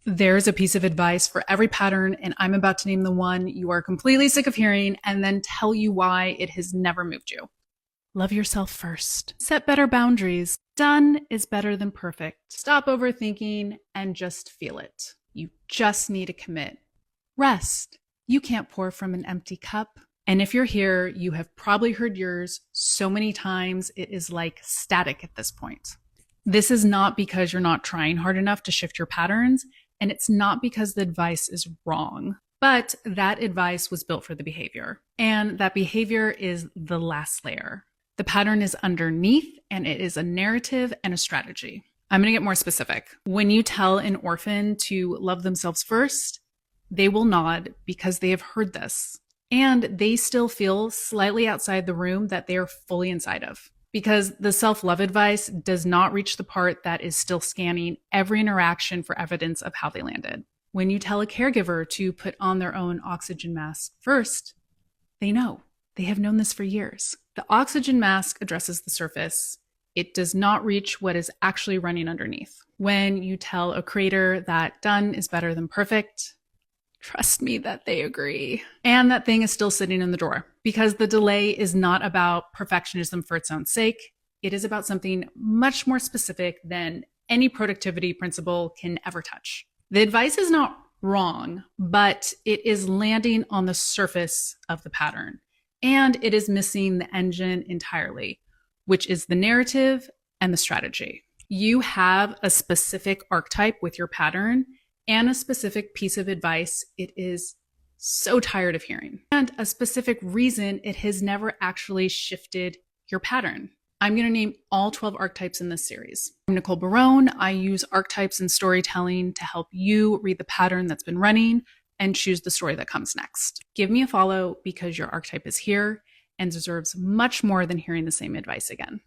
There's a piece of advice for every pattern, and I'm about to name the one you are completely sick of hearing and then tell you why it has never moved you. Love yourself first. Set better boundaries. Done is better than perfect. Stop overthinking and just feel it. You just need to commit. Rest. You can't pour from an empty cup. And if you're here, you have probably heard yours so many times, it is like static at this point. This is not because you're not trying hard enough to shift your patterns, and it's not because the advice is wrong, but that advice was built for the behavior. And that behavior is the last layer. The pattern is underneath, and it is a narrative and a strategy. I'm going to get more specific. When you tell an orphan to love themselves first, they will nod because they have heard this. And they still feel slightly outside the room that they are fully inside of. Because the self-love advice does not reach the part that is still scanning every interaction for evidence of how they landed. When you tell a caregiver to put on their own oxygen mask first, they know. They have known this for years. The oxygen mask addresses the surface. It does not reach what is actually running underneath. When you tell a creator that done is better than perfect, trust me that they agree. And that thing is still sitting in the drawer because the delay is not about perfectionism for its own sake. It is about something much more specific than any productivity principle can ever touch. The advice is not wrong, but it is landing on the surface of the pattern. And it is missing the engine entirely, which is the narrative and the strategy. You have a specific archetype with your pattern and a specific piece of advice it is so tired of hearing, and a specific reason it has never actually shifted your pattern. I'm going to name all 12 archetypes in this series. I'm Nicole Barone. I use archetypes and storytelling to help you read the pattern that's been running and choose the story that comes next. Give me a follow because your archetype is here and deserves much more than hearing the same advice again.